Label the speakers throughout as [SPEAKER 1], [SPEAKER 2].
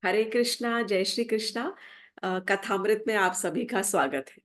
[SPEAKER 1] हरे कृष्णा, जय श्री कृष्णा। कथामृत में आप सभी का स्वागत है।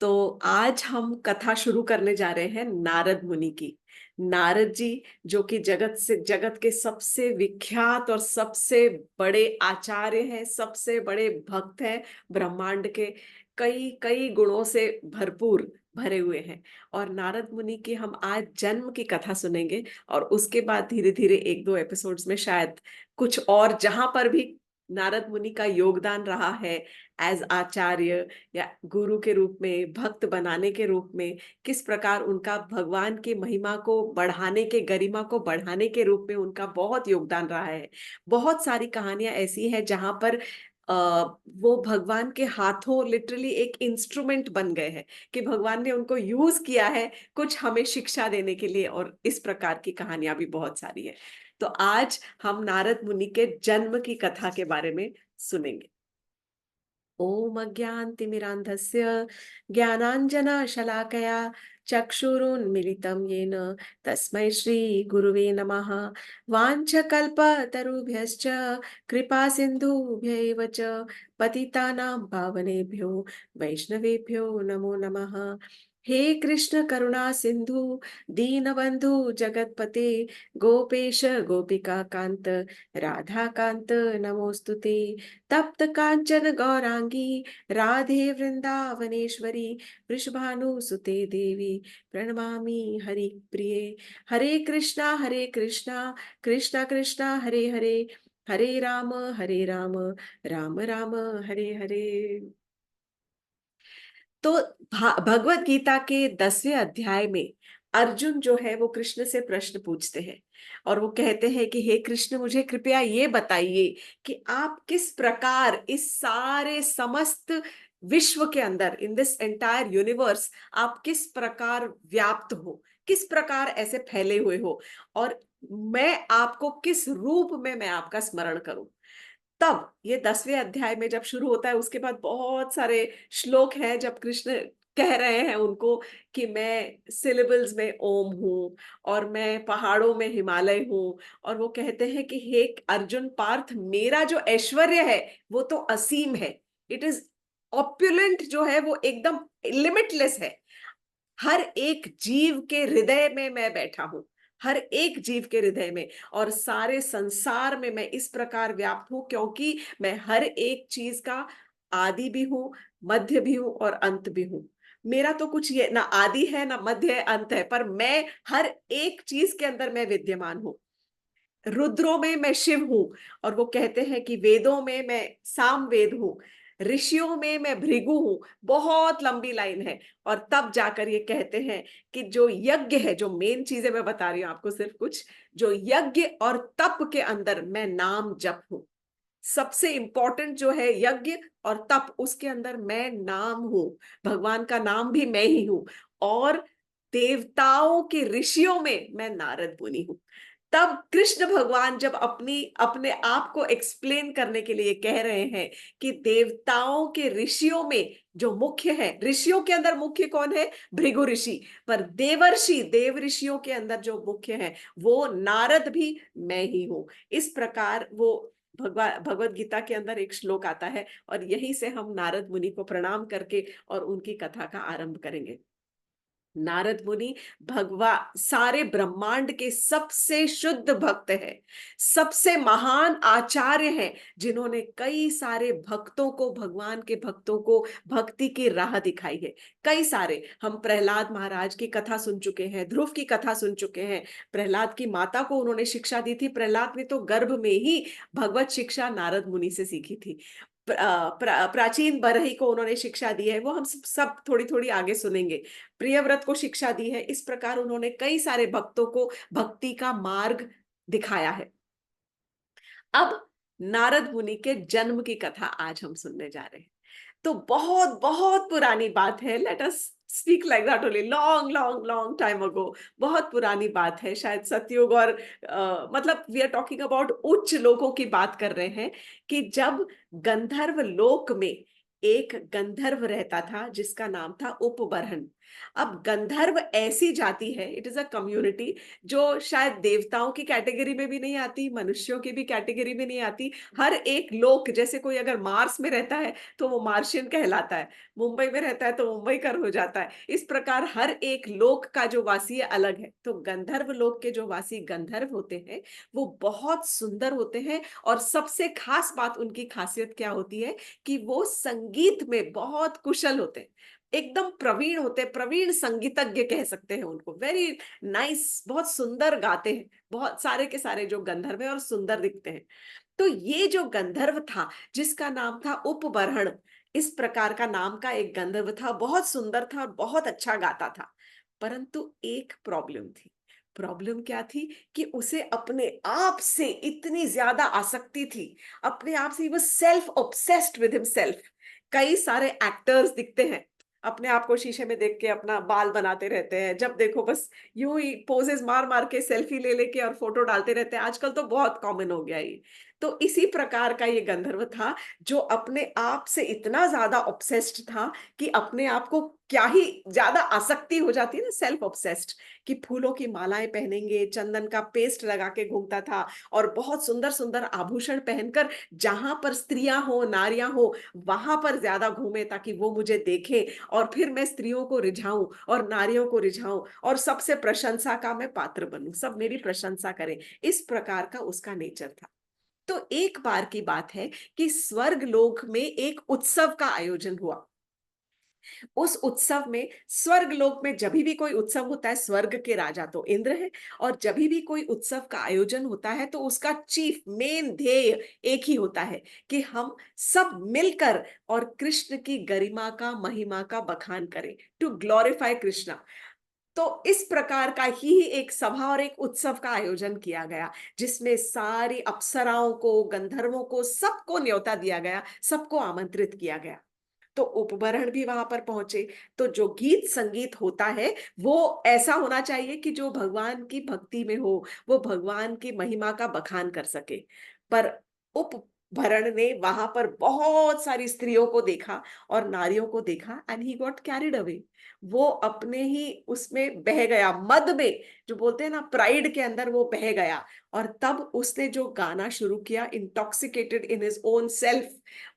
[SPEAKER 1] तो आज हम कथा शुरू करने जा रहे हैं नारद मुनि की। नारद जी जो कि जगत के सबसे विख्यात और सबसे बड़े आचार्य हैं, सबसे बड़े भक्त हैं, ब्रह्मांड के कई कई गुणों से भरपूर भरे हुए हैं। और नारद मुनि की हम आज जन्म की कथा सुनेंगे और उसके बाद धीरे धीरे एक दो एपिसोड्स में शायद कुछ और जहां पर भी नारद मुनि का योगदान रहा है एज आचार्य या गुरु के रूप में, भक्त बनाने के रूप में, किस प्रकार उनका भगवान की महिमा को बढ़ाने के, गरिमा को बढ़ाने के रूप में उनका बहुत योगदान रहा है। बहुत सारी कहानियां ऐसी हैं जहां पर वो भगवान के हाथों लिटरली एक इंस्ट्रूमेंट बन गए हैं कि भगवान ने उनको यूज किया है कुछ हमें शिक्षा देने के लिए। और इस प्रकार की कहानियां भी बहुत सारी है। तो आज हम नारद मुनि के जन्म की कथा के बारे में सुनेंगे। ओम अज्ञानतिमिरान्धस्य ज्ञानाञ्जनशलाकया चक्षुरुन्मीलितं येन तस्मै श्रीगुरुवे नमः। वाञ्छकल्पतरुभ्यश्च कृपा सिन्धुभ्य एव च पतितानां पावनेभ्यो वैष्णवेभ्यो नमो नमः। हे कृष्ण करुणा सिंधु दीनबंधु जगतपते गोपेश गोपिका कांत राधा कांत नमोस्तुते। तप्त कांचन गौरांगी राधे वृंदावनेश्वरी वृषभानुसुते देवी प्रणमामि हरि प्रिये। हरे कृष्णा कृष्णा कृष्णा हरे हरे, हरे राम राम राम हरे हरे। तो भगवत गीता के 10वें अध्याय में अर्जुन जो है वो कृष्ण से प्रश्न पूछते हैं और वो कहते हैं कि हे कृष्ण, मुझे कृपया ये बताइए कि आप किस प्रकार इस सारे समस्त विश्व के अंदर, इन दिस एंटायर यूनिवर्स, आप किस प्रकार व्याप्त हो, किस प्रकार ऐसे फैले हुए हो, और मैं आपको किस रूप में मैं आपका स्मरण करूं। तब ये 10वें अध्याय में जब शुरू होता है उसके बाद बहुत सारे श्लोक हैं जब कृष्ण कह रहे हैं उनको कि मैं सिलेबल्स में ओम हूँ और मैं पहाड़ों में हिमालय हूँ। और वो कहते हैं कि हे अर्जुन पार्थ, मेरा जो ऐश्वर्य है वो तो असीम है। इट इज ऑप्युलेंट, जो है वो एकदम लिमिटलेस है। हर एक जीव के हृदय में मैं बैठा हूं, हर एक जीव के हृदय में, और सारे संसार में मैं इस प्रकार व्याप्त हूं क्योंकि मैं हर एक चीज का आदि भी हूं, मध्य भी हूं और अंत भी हूं। मेरा तो कुछ ये ना आदि है ना मध्य है अंत है, पर मैं हर एक चीज के अंदर मैं विद्यमान हूं। रुद्रों में मैं शिव हूं, और वो कहते हैं कि वेदों में मैं साम वेद हूं, ऋषियों में मैं भृगु हूं। बहुत लंबी लाइन है। और तब जाकर ये कहते हैं कि जो यज्ञ है, जो मेन चीजें मैं बता रही हूं आपको सिर्फ कुछ, जो यज्ञ और तप के अंदर मैं नाम जप हूं। सबसे इंपॉर्टेंट जो है यज्ञ और तप, उसके अंदर मैं नाम हूं। भगवान का नाम भी मैं ही हूं। और देवताओं के ऋषियों में मैं नारद मुनि हूं। तब कृष्ण भगवान जब अपनी अपने आप को एक्सप्लेन करने के लिए कह रहे हैं कि देवताओं के ऋषियों में जो मुख्य है, ऋषियों के अंदर मुख्य कौन है? भृगु ऋषि। पर देवर्षि, देव ऋषियों के अंदर जो मुख्य है वो नारद भी मैं ही हूं। इस प्रकार वो भगवत गीता के अंदर एक श्लोक आता है और यहीं से हम नारद मुनि को प्रणाम करके और उनकी कथा का आरंभ करेंगे। नारद मुनि भगवा सारे ब्रह्मांड के सबसे शुद्ध भक्त हैं, सबसे महान आचार्य हैं, जिन्होंने कई सारे भक्तों को, भगवान के भक्तों को भक्ति की राह दिखाई है। कई सारे, हम प्रहलाद महाराज की कथा सुन चुके हैं, ध्रुव की कथा सुन चुके हैं। प्रहलाद की माता को उन्होंने शिक्षा दी थी। प्रहलाद ने तो गर्भ में ही भगवत शिक्षा नारद मुनि से सीखी थी। प्राचीन बरही को उन्होंने शिक्षा दी है, वो हम सब थोड़ी थोड़ी आगे सुनेंगे। प्रियव्रत को शिक्षा दी है। इस प्रकार उन्होंने कई सारे भक्तों को भक्ति का मार्ग दिखाया है। अब नारद मुनि के जन्म की कथा आज हम सुनने जा रहे हैं। तो बहुत बहुत पुरानी बात है। Let us speak like that only, long long long time ago. बहुत पुरानी बात है, शायद सतयुग, और मतलब वी आर टॉकिंग अबाउट उच्च लोगों की बात कर रहे हैं कि जब गंधर्व लोक में एक गंधर्व रहता था जिसका नाम था उपबरहन। अब गंधर्व ऐसी जाति है, इट इज अ कम्युनिटी जो शायद देवताओं की कैटेगरी में भी नहीं आती, मनुष्यों की भी कैटेगरी में नहीं आती। हर एक लोक, जैसे कोई अगर मार्स में रहता है तो वो मार्शियन कहलाता है, मुंबई में रहता है तो मुंबईकर हो जाता है। इस प्रकार हर एक लोक का जो वासी है अलग है। तो गंधर्व लोक के जो वासी गंधर्व होते हैं वो बहुत सुंदर होते हैं, और सबसे खास बात उनकी खासियत क्या होती है कि वो संगीत में बहुत कुशल होते हैं, एकदम प्रवीण होते हैं, प्रवीण संगीतज्ञ कह सकते हैं उनको। वेरी नाइस, बहुत सुंदर गाते हैं, बहुत सारे के सारे जो गंधर्व है और सुंदर दिखते हैं। तो ये जो गंधर्व था जिसका नाम था उपबरहण, इस प्रकार का नाम का एक गंधर्व था, बहुत सुंदर था और बहुत अच्छा गाता था। परंतु एक प्रॉब्लम थी। प्रॉब्लम क्या थी कि उसे अपने आप से इतनी ज्यादा आसक्ति थी, अपने आप से, वो सेल्फ ऑब्सेस्ड विद हिमसेल्फ। कई सारे एक्टर्स दिखते हैं, अपने आप को शीशे में देख के अपना बाल बनाते रहते हैं, जब देखो बस यूं ही पोजेस मार मार के सेल्फी ले लेके और फोटो डालते रहते हैं। आजकल तो बहुत कॉमन हो गया ये। तो इसी प्रकार का ये गंधर्व था जो अपने आप से इतना ज्यादा ऑब्सेस्ड था कि अपने आप को, क्या ही ज्यादा आसक्ति हो जाती है ना, सेल्फ ऑब्सेस्ड, कि फूलों की मालाएं पहनेंगे, चंदन का पेस्ट लगा के घूमता था, और बहुत सुंदर सुंदर आभूषण पहनकर जहां पर स्त्रियां हो, नारियां हो, वहां पर ज्यादा घूमे ताकि वो मुझे देखे और फिर मैं स्त्रियों को रिझाऊं और नारियों को रिझाऊं और सबसे प्रशंसा का मैं पात्र बनूं, सब मेरी प्रशंसा करें। इस प्रकार का उसका नेचर था। तो एक बार की बात है कि स्वर्ग लोक में एक उत्सव का आयोजन हुआ। उस उत्सव में, स्वर्ग लोक में जब भी कोई उत्सव होता है, स्वर्ग के राजा तो इंद्र है, और जब भी कोई उत्सव का आयोजन होता है तो उसका चीफ मेन ध्येय एक ही होता है कि हम सब मिलकर और कृष्ण की गरिमा का, महिमा का बखान करें, टू ग्लोरीफाई कृष्णा। तो इस प्रकार का ही एक सभा और एक उत्सव का आयोजन किया गया, जिसमें सारी अप्सराओं को, गंधर्वों को, सबको न्योता दिया गया, सबको आमंत्रित किया गया। तो उपबरण भी वहां पर पहुंचे। तो जो गीत संगीत होता है वो ऐसा होना चाहिए कि जो भगवान की भक्ति में हो, वो भगवान की महिमा का बखान कर सके। पर उपभरण ने वहां पर बहुत सारी स्त्रियों को देखा और नारियों को देखा, and he got carried away. वो अपने ही उसमें बह गया, मद में, जो बोलते हैं ना, प्राइड के अंदर वो बह गया। और तब उसने जो गाना शुरू किया, intoxicated in his own self,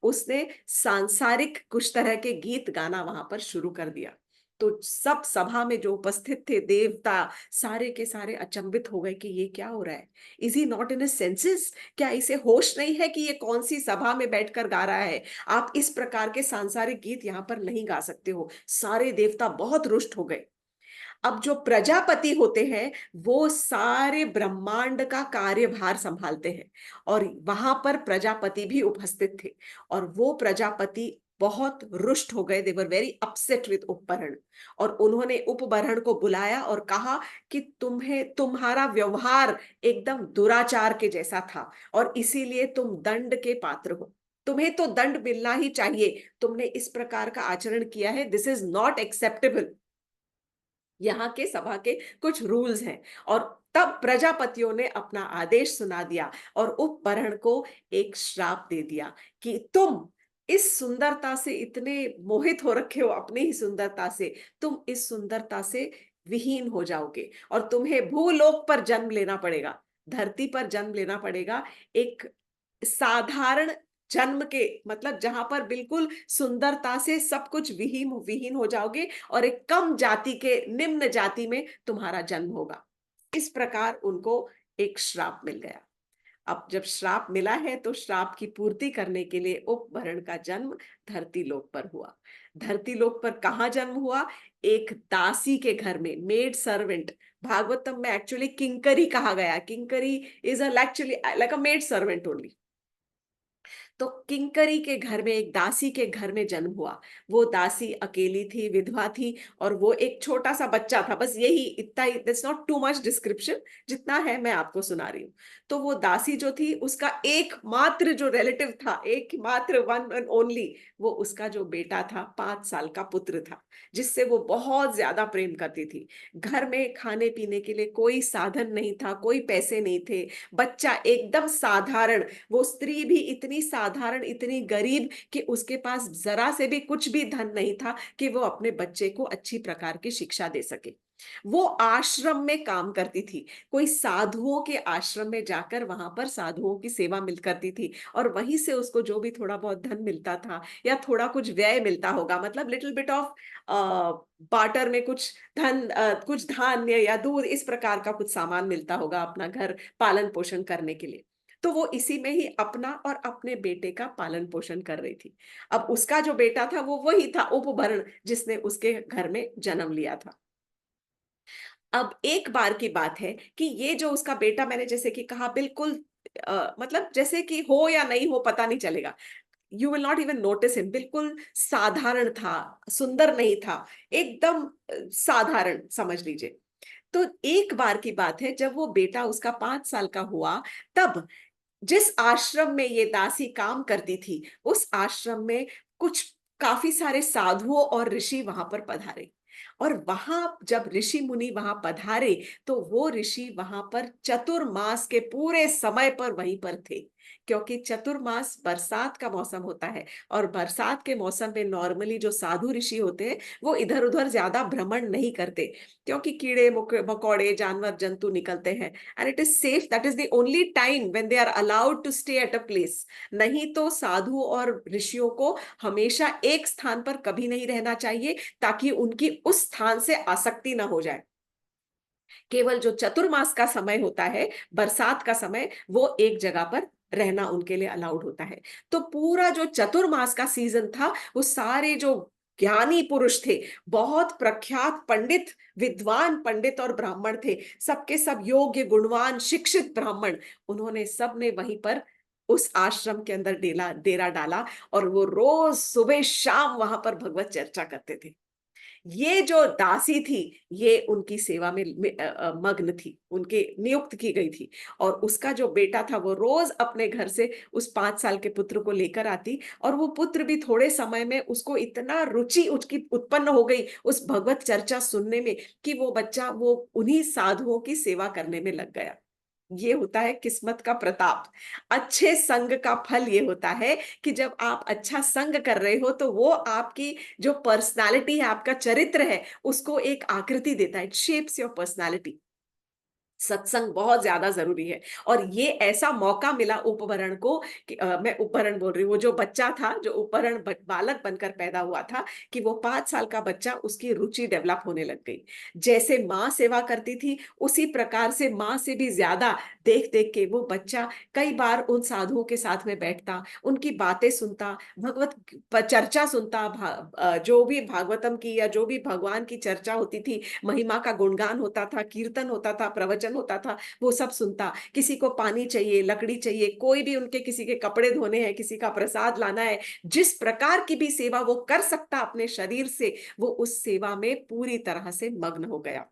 [SPEAKER 1] उसने सांसारिक कुछ तरह के गीत गाना वहां पर शुरू कर दिया। तो सब सभा में जो उपस्थित थे देवता, सारे के सारे अचंभित हो गए कि ये क्या हो रहा है। Is he not in his senses? क्या इसे होश नहीं है कि ये कौन सी सभा में बैठकर गा रहा है? आप इस प्रकार के सांसारिक गीत यहाँ पर नहीं गा सकते हो। सारे देवता बहुत रुष्ट हो गए। अब जो प्रजापति होते हैं वो सारे ब्रह्मांड का कार्यभार संभालते हैं, और वहां पर प्रजापति भी उपस्थित थे। और वो प्रजापति बहुत रुष्ट हो गए, दे वर वेरी अपसेट विद उपबरण। और उन्होंने उपबरण को बुलाया और कहा कि तुम्हें, तुम्हारा व्यवहार एकदम दुराचार के जैसा था, और इसीलिए तुम दंड के पात्र हो। तुम्हें तो दंड मिलना ही चाहिए, तुमने इस प्रकार का आचरण किया है, दिस इज नॉट एक्सेप्टेबल। यहाँ के सभा के कुछ रूल्स हैं। और तब प्रजापतियों ने अपना आदेश सुना दिया और उपबरण को एक श्राप दे दिया कि तुम इस सुंदरता से इतने मोहित हो रखे हो, अपनी ही सुंदरता से, तुम इस सुंदरता से विहीन हो जाओगे और तुम्हें भूलोक पर जन्म लेना पड़ेगा, धरती पर जन्म लेना पड़ेगा। एक साधारण जन्म के, मतलब जहां पर बिल्कुल सुंदरता से सब कुछ विहीन विहीन हो जाओगे, और एक कम जाति के, निम्न जाति में तुम्हारा जन्म होगा। इस प्रकार उनको एक श्राप मिल गया। अब जब श्राप मिला है तो श्राप की पूर्ति करने के लिए उपवरण का जन्म धरती लोक पर हुआ। धरती लोक पर कहाँ जन्म हुआ? एक दासी के घर में, मेड सर्वेंट। भागवतम में एक्चुअली किंकरी कहा गया। किंकरी is actually like a maid servant only. तो किंकरी के घर में, एक दासी के घर में जन्म हुआ। वो दासी अकेली थी, विधवा थी, और वो एक छोटा सा बच्चा था, बस यही इतना ही, that's not too much description, जितना है मैं आपको सुना रही हूँ। तो वो दासी जो थी, उसका एकमात्र जो रिलेटिव था, एकमात्र वन एंड ओनली, वो उसका जो बेटा था, 5 साल का पुत्र था, जिससे वो बहुत ज्यादा प्रेम करती थी। घर में खाने पीने के लिए कोई साधन नहीं था, कोई पैसे नहीं थे, बच्चा एकदम साधारण, वो स्त्री भी इतनी साधारण साधारण, इतनी गरीब कि उसके पास जरा से भी कुछ भी धन नहीं था कि वो अपने बच्चे को अच्छी प्रकार की शिक्षा दे सके। वो आश्रम में काम करती थी, कोई साधुओं के आश्रम में जाकर वहां पर साधुओं की सेवा मिल करती थी, और वहीं से उसको जो भी थोड़ा बहुत धन मिलता था या थोड़ा कुछ व्यय मिलता होगा, मतलब लिटिल बिट ऑफ बाटर में कुछ धन, कुछ धान्य या दूध, इस प्रकार का कुछ सामान मिलता होगा अपना घर पालन पोषण करने के लिए। तो वो इसी में ही अपना और अपने बेटे का पालन पोषण कर रही थी। अब उसका जो बेटा था वो वही था उपभरण, जिसने उसके घर में जन्म लिया था। अब एक बार की बात है कि ये जो उसका बेटा, मैंने जैसे कि कहा, बिल्कुल मतलब जैसे कि हो या नहीं हो पता नहीं चलेगा, you will not even notice him, बिल्कुल साधारण था, सुंदर नहीं था, एकदम साधारण समझ लीजिए। तो एक बार की बात है, जब वो बेटा उसका 5 साल का हुआ, तब जिस आश्रम में ये दासी काम करती थी, उस आश्रम में कुछ काफी सारे साधुओं और ऋषि वहां पर पधारे। और वहां जब ऋषि मुनि वहां पधारे, तो वो ऋषि वहां पर चतुर्मास के पूरे समय पर वहीं पर थे, क्योंकि चतुर्मास बरसात का मौसम होता है, और बरसात के मौसम में नॉर्मली जो साधु ऋषि होते हैं वो इधर उधर ज्यादा भ्रमण नहीं करते, क्योंकि कीड़े मकोड़े जानवर जंतु निकलते हैं, and it is safe, that is the only time when they are allowed to stay at a place. नहीं तो साधु और ऋषियों को हमेशा एक स्थान पर कभी नहीं रहना चाहिए, ताकि उनकी उस स्थान से आसक्ति ना हो जाए। केवल जो चतुर्मास का समय होता है, बरसात का समय, वो एक जगह पर रहना उनके लिए अलाउड होता है। तो पूरा जो चतुर्मास का सीजन था, वो सारे जो ज्ञानी पुरुष थे, बहुत प्रख्यात पंडित, विद्वान पंडित और ब्राह्मण थे, सबके सब योग्य गुणवान शिक्षित ब्राह्मण, उन्होंने सब ने वहीं पर उस आश्रम के अंदर डेरा डाला, और वो रोज सुबह शाम वहां पर भगवत चर्चा करते थे। ये जो दासी थी, ये उनकी सेवा में मग्न थी, उनके नियुक्त की गई थी। और उसका जो बेटा था वो रोज अपने घर से उस 5 साल के पुत्र को लेकर आती, और वो पुत्र भी थोड़े समय में उसको इतना रुचि उसकी उत्पन्न हो गई उस भगवत चर्चा सुनने में, कि वो बच्चा वो उन्हीं साधुओं की सेवा करने में लग गया। ये होता है किस्मत का प्रताप। अच्छे संग का फल ये होता है कि जब आप अच्छा संग कर रहे हो, तो वो आपकी जो पर्सनालिटी है, आपका चरित्र है, उसको एक आकृति देता है, इट शेप्स योर पर्सनालिटी। सत्संग बहुत ज्यादा जरूरी है। और ये ऐसा मौका मिला उपवरण को कि मैं उपवरण बोल रही हूँ, वो जो बच्चा था, जो उपवरण बालक बनकर पैदा हुआ था, कि वो 5 साल का बच्चा, उसकी रुचि डेवलप होने लग गई। जैसे माँ सेवा करती थी, उसी प्रकार से माँ से भी ज्यादा देख देख के वो बच्चा कई बार उन साधुओं के साथ में बैठता, उनकी बातें सुनता, भगवत चर्चा सुनता, जो भी भागवतम की या जो भी भगवान की चर्चा होती थी, महिमा का गुणगान होता था, कीर्तन होता था, प्रवचन होता था, वो सब सुनता। किसी को पानी चाहिए, लकड़ी चाहिए, कोई भी उनके किसी के कपड़े धोने हैं, किसी का प्रसाद लाना है, जिस प्रकार की भी सेवा वो कर सकता अपने शरीर से, वो उस सेवा में पूरी तरह से मग्न हो गया।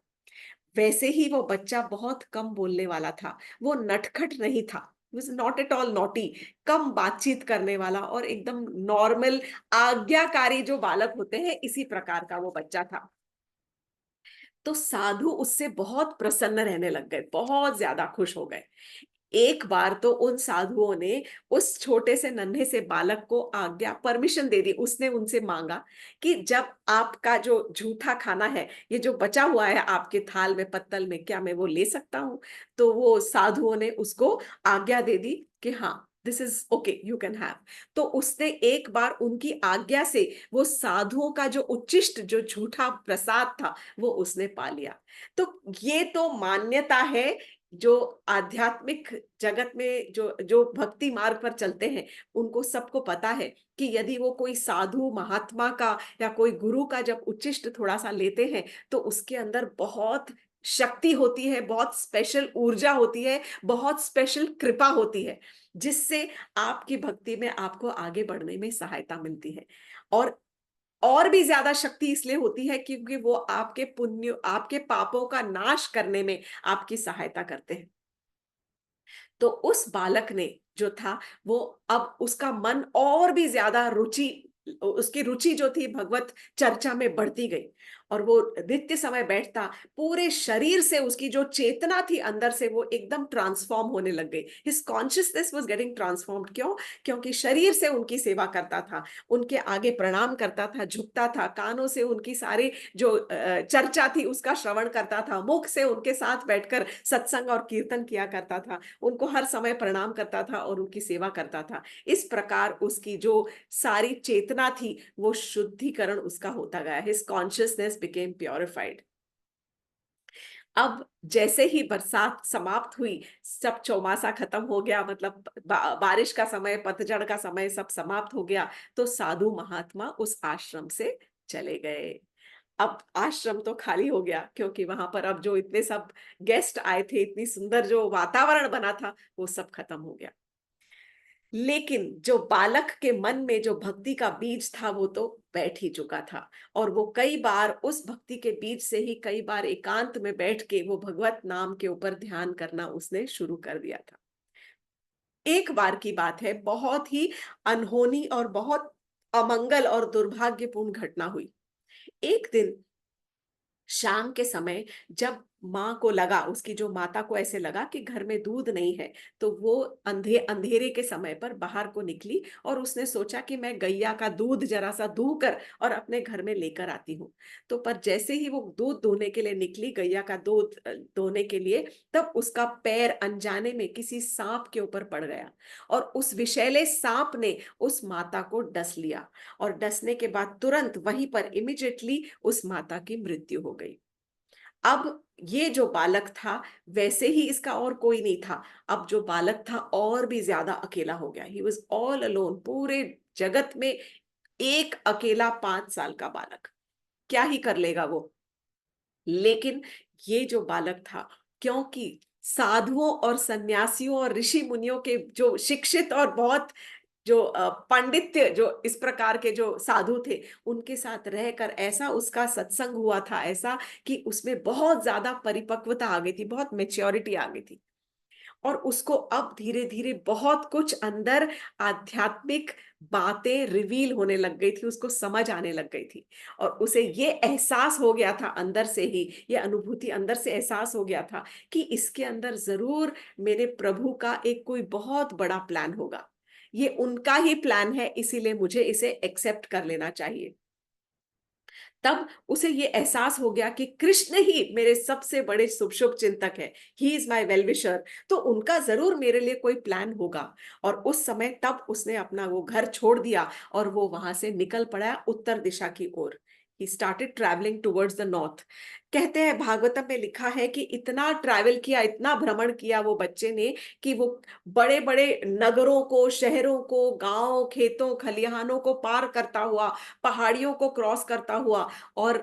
[SPEAKER 1] वैसे ही वो बच्चा बहुत कम बोलने वाला था, वो नटखट नहीं था, was not at all naughty, कम बातचीत करने वाला और एकदम नॉर्मल आज्ञाकारी जो बालक होते हैं, इसी प्रकार का वो बच्चा था। तो साधु उससे बहुत प्रसन्न रहने लग गए, बहुत ज्यादा खुश हो गए। एक बार तो उन साधुओं ने उस छोटे से नन्हे से बालक को आज्ञा, परमिशन दे दी, उसने उनसे मांगा कि जब आपका जो झूठा खाना है, ये जो बचा हुआ है आपके थाल में, पत्तल में, क्या मैं वो ले सकता हूं? तो वो साधुओं ने उसको आज्ञा दे दी कि हाँ, this is okay, you can have. तो उसने एक बार उनकी आज्ञा से वो साधुओं का जो उच्चिष्ट, जो झूठा प्रसाद था, वो उसने पा लिया। तो ये तो मान्यता है, जो आध्यात्मिक जगत में जो जो भक्ति मार्ग पर चलते हैं, उनको सबको पता है कि यदि वो कोई साधु महात्मा का या कोई गुरु का जब उच्चिष्ट थोड़ा सा लेते हैं, तो उसके अंदर बहुत शक्ति होती है, बहुत स्पेशल ऊर्जा होती है, बहुत स्पेशल कृपा होती है, जिससे आपकी भक्ति में आपको आगे बढ़ने में सहायता मिलती है। और भी ज्यादा शक्ति इसलिए होती है क्योंकि वो आपके पुण्य, आपके पापों का नाश करने में आपकी सहायता करते हैं। तो उस बालक ने जो था, वो अब उसका मन और भी ज्यादा रुचि, उसकी रुचि जो थी भगवत चर्चा में बढ़ती गई। और वो नित्य समय बैठता, पूरे शरीर से उसकी जो चेतना थी अंदर से वो एकदम ट्रांसफॉर्म होने लग गई। His consciousness was getting transformed. क्यों? क्योंकि शरीर से उनकी सेवा करता था, उनके आगे प्रणाम करता था, झुकता था, कानों से उनकी सारी जो चर्चा थी उसका श्रवण करता था, मुख से उनके साथ बैठकर सत्संग और कीर्तन किया करता था, उनको हर समय प्रणाम करता था और उनकी सेवा करता था। इस प्रकार उसकी जो सारी चेतना थी वो शुद्धिकरण उसका होता गया। His consciousness became purified. अब जैसे ही बरसात समाप्त हुई, सब चौमासा खत्म हो गया, मतलब बारिश का समय, पतझड़ का समय सब समाप्त हो गया, तो साधु महात्मा उस आश्रम से चले गए। अब आश्रम तो खाली हो गया, क्योंकि वहां पर अब जो इतने सब गेस्ट आए थे, इतनी सुंदर जो वातावरण बना था, वो सब खत्म हो गया। लेकिन जो बालक के मन में जो भक्ति का बीज था वो तो बैठ ही चुका था, और वो कई बार उस भक्ति के बीज से ही कई बार एकांत में बैठ के वो भगवत नाम के ऊपर ध्यान करना उसने शुरू कर दिया था। एक बार की बात है, बहुत ही अनहोनी और बहुत अमंगल और दुर्भाग्यपूर्ण घटना हुई। एक दिन शाम के समय, जब माँ को लगा, उसकी जो माता को ऐसे लगा कि घर में दूध नहीं है, तो वो अंधेरे के समय पर बाहर को निकली और उसने सोचा कि मैं गैया का दूध जरा सा दूह कर और अपने घर में लेकर आती हूँ। तो पर जैसे ही वो दूध दोहने के लिए निकली, गैया का दूध दोहने के लिए, तब उसका पैर अनजाने में किसी सांप के ऊपर पड़ गया, और उस विषैले सांप ने उस माता को डस लिया, और डसने के बाद तुरंत वहीं पर इमिडिएटली उस माता की मृत्यु हो गई। अब ये जो बालक था, वैसे ही इसका और कोई नहीं था, अब जो बालक था और भी ज्यादा अकेला हो गया। ही वॉज ऑल अलोन, पूरे जगत में एक अकेला 5 साल का बालक, क्या ही कर लेगा वो। लेकिन ये जो बालक था, क्योंकि साधुओं और सन्यासियों और ऋषि मुनियों के जो शिक्षित और बहुत जो पांडित्य, जो इस प्रकार के जो साधु थे, उनके साथ रहकर ऐसा उसका सत्संग हुआ था, ऐसा कि उसमें बहुत ज्यादा परिपक्वता आ गई थी, बहुत मेच्योरिटी आ गई थी, और उसको अब धीरे धीरे बहुत कुछ अंदर आध्यात्मिक बातें रिवील होने लग गई थी, उसको समझ आने लग गई थी, और उसे ये एहसास हो गया था अंदर से ही, ये अनुभूति अंदर से एहसास हो गया था कि इसके अंदर जरूर मेरे प्रभु का एक कोई बहुत बड़ा प्लान होगा, ये उनका ही प्लान है, इसीलिए मुझे इसे एक्सेप्ट कर लेना चाहिए। तब उसे ये एहसास हो गया कि कृष्ण ही मेरे सबसे बड़े शुभ शुभ चिंतक है, he is my well wisher, तो उनका जरूर मेरे लिए कोई प्लान होगा। और उस समय तब उसने अपना वो घर छोड़ दिया और वो वहां से निकल पड़ा उत्तर दिशा की ओर। He started travelling towards the north. कहते हैं, भागवतम में लिखा है कि इतना ट्रैवल किया, इतना भ्रमण किया वो बच्चे ने, कि वो बड़े बड़े नगरों को, शहरों को, गांव, खेतों, खलिहानों को पार करता हुआ, पहाड़ियों को क्रॉस करता हुआ, और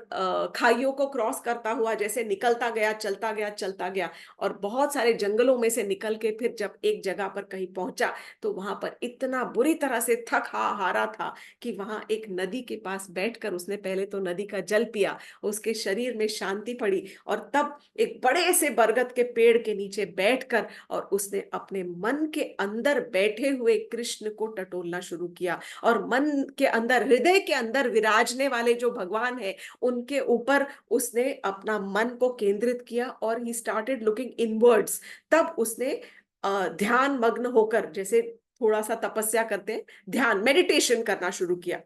[SPEAKER 1] खाइयों को क्रॉस करता हुआ जैसे निकलता गया, चलता गया, चलता गया, और बहुत सारे जंगलों में से निकल के फिर जब एक जगह पर कहीं पहुंचा, तो वहां पर इतना बुरी तरह से थक हारा था कि वहां एक नदी के पास बैठकर उसने पहले तो नदी का जल पिया, उसके शरीर में शांति पड़ी, और तब एक बड़े से बरगद के पेड़ के नीचे बैठकर और उसने अपने मन के अंदर बैठे हुए कृष्ण को टटोलना शुरू किया, और मन के अंदर, हृदय के अंदर विराजने वाले जो भगवान है, उनके ऊपर उसने अपना मन को केंद्रित किया, और ही स्टार्टेड लुकिंग इनवर्ड्स। तब उसने ध्यान मग्न होकर, जैसे थोड़ा सा तपस्या करते हैं, ध्यान, मेडिटेशन करना शुरू किया।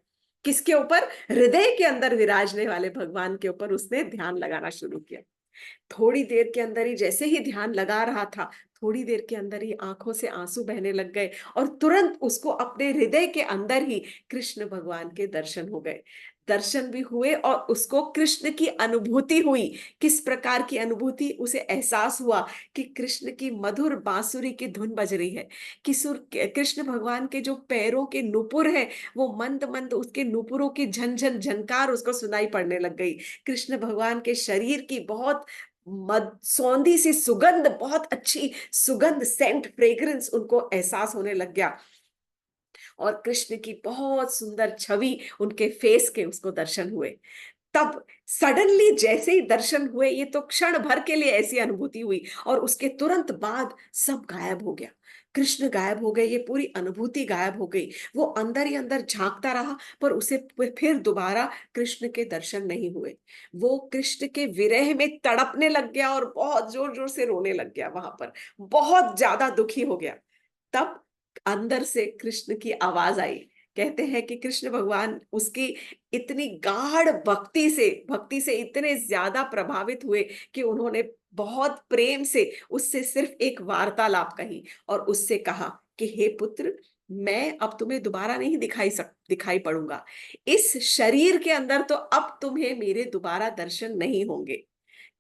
[SPEAKER 1] किसके ऊपर? हृदय के अंदर विराजने वाले भगवान के ऊपर उसने ध्यान लगाना शुरू किया। थोड़ी देर के अंदर ही, जैसे ही ध्यान लगा रहा था, थोड़ी देर के अंदर ही आंखों से आंसू बहने लग गए, और तुरंत उसको अपने हृदय के अंदर ही कृष्ण भगवान के दर्शन हो गए। दर्शन भी हुए और उसको कृष्ण की अनुभूति हुई। किस प्रकार की अनुभूति? उसे एहसास हुआ कि कृष्ण की मधुर बांसुरी की धुन बज रही है, कि सुर कृष्ण भगवान के जो पैरों के नुपुर है, वो मंद मंद उसके नुपुरों की झनझन झनकार उसको सुनाई पड़ने लग गई। कृष्ण भगवान के शरीर की बहुत मद सौंधी सी सुगंध, बहुत अच्छी सुगंध, सेंट, फ्रेग्रेंस उनको एहसास होने लग गया, और कृष्ण की बहुत सुंदर छवि उनके फेस के उसको दर्शन हुए। तब सडनली जैसे ही दर्शन हुए, ये तो क्षण भर के लिए ऐसी अनुभूति हुई, और उसके तुरंत बाद सब गायब हो गया। कृष्ण गायब हो गए, ये पूरी अनुभूति गायब हो गई। वो अंदर ही अंदर झांकता रहा, पर उसे फिर दोबारा कृष्ण के दर्शन नहीं हुए। वो कृष्ण के विरह में तड़पने लग गया और बहुत जोर जोर से रोने लग गया, वहां पर बहुत ज्यादा दुखी हो गया। तब अंदर से कृष्ण की आवाज आई। कहते हैं कि कृष्ण भगवान उसकी इतनी गाढ़ भक्ति से इतने ज्यादा प्रभावित हुए कि उन्होंने बहुत प्रेम से उससे सिर्फ एक वार्तालाप कही और उससे कहा कि हे पुत्र, मैं अब तुम्हें दोबारा नहीं दिखाई पड़ूंगा। इस शरीर के अंदर तो अब तुम्हें मेरे दोबारा दर्शन नहीं होंगे।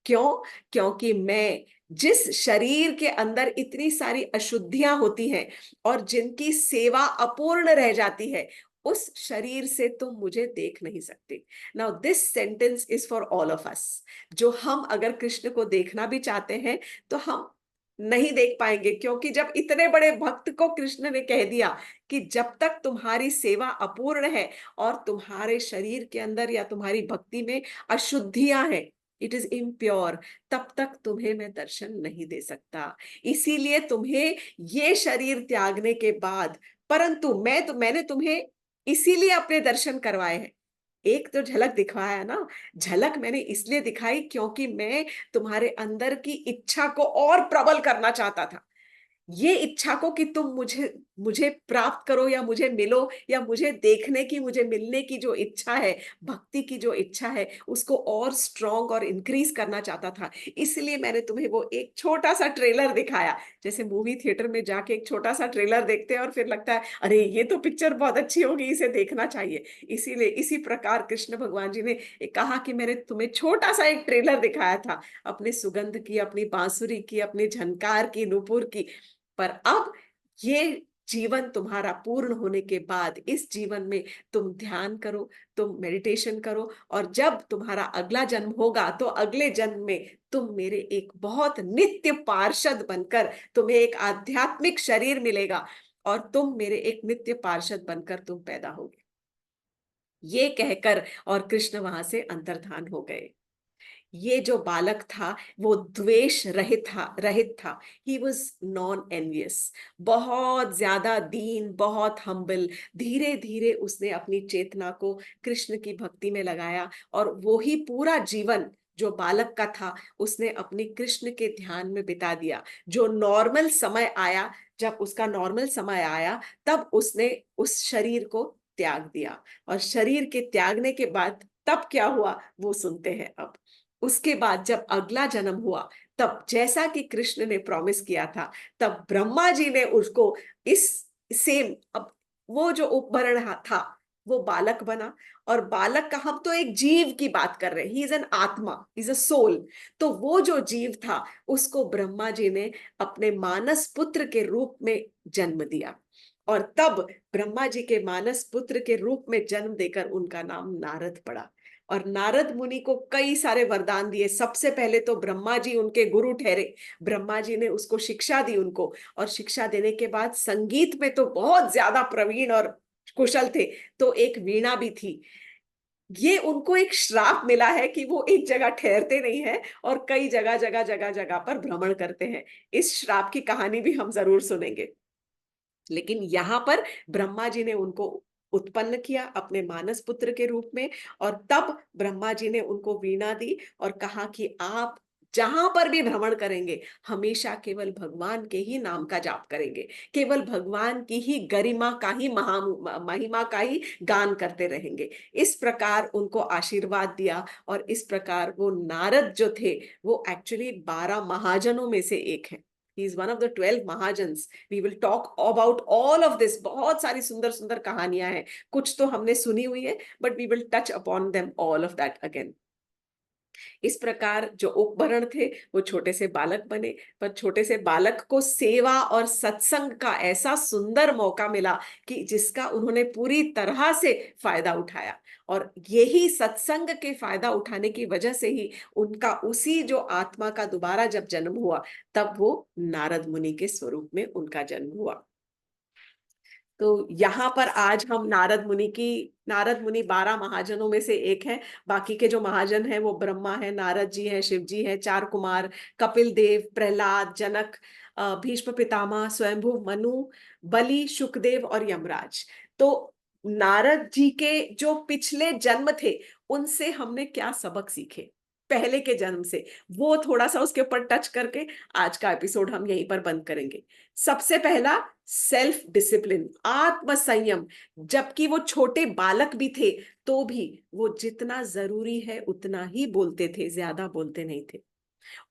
[SPEAKER 1] क्यों? क्योंकि मैं जिस शरीर के अंदर इतनी सारी अशुद्धियां होती हैं और जिनकी सेवा अपूर्ण रह जाती है, उस शरीर से तुम मुझे देख नहीं सकते। Now this sentence is for all of us. जो हम अगर कृष्ण को देखना भी चाहते हैं तो हम नहीं देख पाएंगे, क्योंकि जब इतने बड़े भक्त को कृष्ण ने कह दिया कि जब तक तुम्हारी सेवा अपूर्ण है और तुम्हारे शरीर के अंदर या तुम्हारी भक्ति में अशुद्धियां हैं, इट इज इम्प्योर, तब तक तुम्हें मैं दर्शन नहीं दे सकता। इसीलिए तुम्हें ये शरीर त्यागने के बाद, परंतु मैंने तुम्हें इसीलिए अपने दर्शन करवाए हैं। एक तो झलक दिखवाया ना, झलक मैंने इसलिए दिखाई क्योंकि मैं तुम्हारे अंदर की इच्छा को और प्रबल करना चाहता था। ये इच्छा को कि तुम मुझे मुझे प्राप्त करो या मुझे मिलो या मुझे देखने की, मुझे मिलने की जो इच्छा है, भक्ति की जो इच्छा है, उसको और स्ट्रॉन्ग और इंक्रीज करना चाहता था। इसलिए मैंने तुम्हें वो एक छोटा सा ट्रेलर दिखाया। जैसे मूवी थिएटर में जाके एक छोटा सा ट्रेलर देखते हैं और फिर लगता है अरे ये तो पिक्चर बहुत अच्छी होगी, इसे देखना चाहिए। इसीलिए इसी प्रकार कृष्ण भगवान जी ने कहा कि मैंने तुम्हें छोटा सा एक ट्रेलर दिखाया था, अपने सुगंध की, अपनी बांसुरी की, अपनी झनकार की, नूपुर की। पर अब ये जीवन तुम्हारा पूर्ण होने के बाद इस जीवन में तुम ध्यान करो, तुम मेडिटेशन करो, और जब तुम्हारा अगला जन्म होगा तो अगले जन्म में तुम मेरे एक बहुत नित्य पार्षद बनकर, तुम्हें एक आध्यात्मिक शरीर मिलेगा और तुम मेरे एक नित्य पार्षद बनकर तुम पैदा होगे। ये कहकर और कृष्ण वहां से अंतर्धान हो गए। ये जो बालक था वो द्वेष रहित था। ही वॉज नॉन एनवियस, बहुत ज्यादा दीन, बहुत हम्बल। धीरे धीरे उसने अपनी चेतना को कृष्ण की भक्ति में लगाया और वो ही पूरा जीवन जो बालक का था उसने अपनी कृष्ण के ध्यान में बिता दिया। जो नॉर्मल समय आया, जब उसका नॉर्मल समय आया, तब उसने उस शरीर को त्याग दिया। और शरीर के त्यागने के बाद तब क्या हुआ वो सुनते हैं अब। उसके बाद जब अगला जन्म हुआ, तब जैसा कि कृष्ण ने प्रॉमिस किया था, तब ब्रह्मा जी ने उसको इस सेम, अब वो जो उपकरण था वो बालक बना। और बालक का, हम तो एक जीव की बात कर रहे हैं, ही इज एन आत्मा, इज अ सोल। तो वो जो जीव था उसको ब्रह्मा जी ने अपने मानस पुत्र के रूप में जन्म दिया। और तब ब्रह्मा जी के मानस पुत्र के रूप में जन्म देकर उनका नाम नारद पड़ा। और नारद मुनि को कई सारे वरदान दिए। सबसे पहले तो ब्रह्मा जी उनके गुरु ठहरे। ब्रह्मा जी ने उसको शिक्षा दी उनको, और शिक्षा देने के बाद संगीत में तो बहुत ज्यादा प्रवीण और कुशल थे, तो एक वीणा भी थी। ये उनको एक श्राप मिला है कि वो एक जगह ठहरते नहीं है और कई जगह जगह जगह जगह पर भ्रमण करते हैं। इस श्राप की कहानी भी हम जरूर सुनेंगे। लेकिन यहाँ पर ब्रह्मा जी ने उनको उत्पन्न किया अपने मानस पुत्र के रूप में। और तब ब्रह्मा जी ने उनको वीणा दी और कहा कि आप जहां पर भी भ्रमण करेंगे, हमेशा केवल भगवान के ही नाम का जाप करेंगे, केवल भगवान की ही गरिमा का ही महिमा का ही गान करते रहेंगे। इस प्रकार उनको आशीर्वाद दिया। और इस प्रकार वो नारद जो थे, वो एक्चुअली 12 महाजनों में से एक है। He is one of the 12 महाजन्स। We will talk about all of this. बहुत सारी सुंदर सुंदर कहानियां हैं, कुछ तो हमने सुनी हुई है, but we will touch upon them all of that again. इस प्रकार जो उपकरण थे वो छोटे से बालक बने, पर छोटे से बालक को सेवा और सत्संग का ऐसा सुंदर मौका मिला कि जिसका उन्होंने पूरी तरह से फायदा उठाया। और यही सत्संग के फायदा उठाने की वजह से ही उनका उसी जो आत्मा का दोबारा जब जन्म हुआ, तब वो नारद मुनि के स्वरूप में उनका जन्म हुआ। तो यहाँ पर आज हम नारद मुनि 12 महाजनों में से एक है। बाकी के जो महाजन हैं वो ब्रह्मा है, नारद जी हैं, शिव जी हैं, चार कुमार, कपिल देव, प्रहलाद, जनक, भीष्म पितामह, स्वयंभू मनु, बलि, शुकदेव और यमराज। तो नारद जी के जो पिछले जन्म थे, उनसे हमने क्या सबक सीखे पहले के जन्म से, वो थोड़ा सा उसके ऊपर टच करके आज का एपिसोड हम यहीं पर बंद करेंगे। सबसे पहला, सेल्फ डिसिप्लिन, आत्म संयम। जबकि वो छोटे बालक भी थे, तो भी वो जितना जरूरी है उतना ही बोलते थे, ज्यादा बोलते नहीं थे।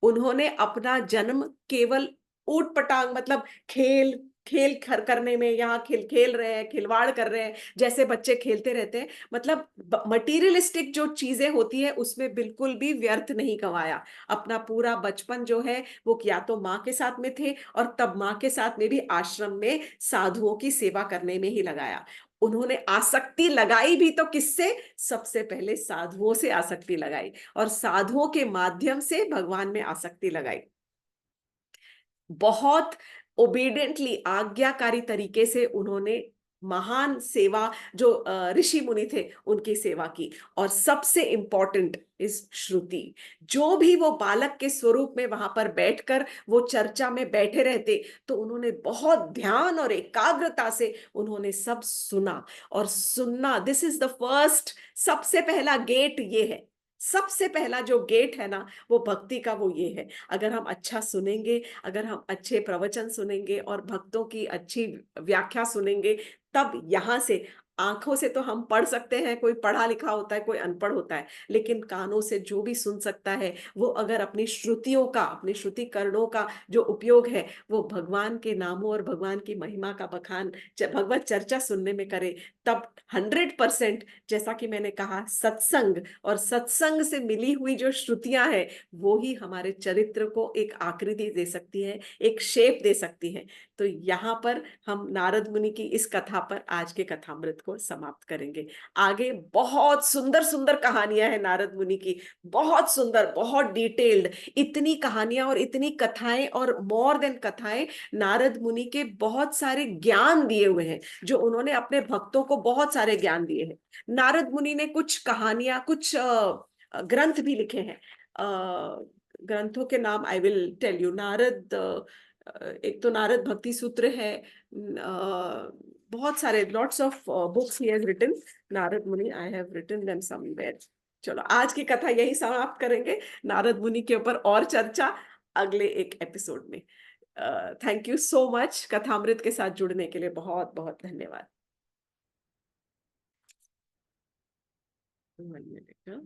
[SPEAKER 1] उन्होंने अपना जन्म केवल ऊट पटांग, मतलब खेल खेल करने में, यहाँ खेल खेल रहे हैं, खिलवाड़ कर रहे हैं, जैसे बच्चे खेलते रहते हैं, मतलब मटीरियलिस्टिक जो चीजें होती है उसमें बिल्कुल भी व्यर्थ नहीं गंवाया। अपना पूरा बचपन जो है वो या तो माँ के साथ में थे, और तब माँ के साथ में भी आश्रम में साधुओं की सेवा करने में ही लगाया। उन्होंने आसक्ति लगाई भी तो किससे? सबसे पहले साधुओं से आसक्ति लगाई, और साधुओं के माध्यम से भगवान में आसक्ति लगाई। बहुत ओबीडियंटली, आज्ञाकारी तरीके से उन्होंने महान सेवा, जो ऋषि मुनि थे उनकी सेवा की। और सबसे इंपॉर्टेंट इस श्रुति, जो भी वो बालक के स्वरूप में वहां पर बैठकर वो चर्चा में बैठे रहते, तो उन्होंने बहुत ध्यान और एकाग्रता से उन्होंने सब सुना। और सुनना, दिस इज द फर्स्ट, सबसे पहला गेट ये है। सबसे पहला जो गेट है ना वो भक्ति का, वो ये है। अगर हम अच्छा सुनेंगे, अगर हम अच्छे प्रवचन सुनेंगे और भक्तों की अच्छी व्याख्या सुनेंगे, तब यहां से, आंखों से तो हम पढ़ सकते हैं, कोई पढ़ा लिखा होता है, कोई अनपढ़ होता है, लेकिन कानों से जो भी सुन सकता है, वो अगर अपनी श्रुतियों का, अपनी श्रुति कर्णों का जो उपयोग है, वो भगवान के नामों और भगवान की महिमा का बखान, भगवत चर्चा सुनने में करे, तब 100%, जैसा कि मैंने कहा, सत्संग और सत्संग से मिली हुई जो श्रुतियां हैं, वो ही हमारे चरित्र को एक आकृति दे सकती है, एक शेप दे सकती है। तो यहाँ पर हम नारद मुनि की इस कथा पर आज के कथामृत को समाप्त करेंगे। आगे बहुत सुंदर सुंदर कहानियां हैं नारद मुनि की, बहुत सुंदर, बहुत डिटेल्ड। इतनी कहानियां और इतनी कथाएं, और मोर देन कथाएं, नारद मुनि के बहुत सारे ज्ञान दिए हुए हैं, जो उन्होंने अपने भक्तों को बहुत सारे ज्ञान दिए हैं। नारद मुनि ने कुछ कहानियां, कुछ ग्रंथ भी लिखे हैं। ग्रंथों के नाम I will tell you. Narad, एक तो नारद भक्ति सूत्र है, बहुत सारे, lots of books he has written, Narad मुनि, I have written them somewhere. चलो, आज की कथा यही समाप्त करेंगे। नारद मुनि के ऊपर और चर्चा अगले एक एपिसोड में। Thank you so much. Kathamrit के साथ जुड़ने के लिए बहुत बहुत धन्यवाद। 1 minute, हाँ?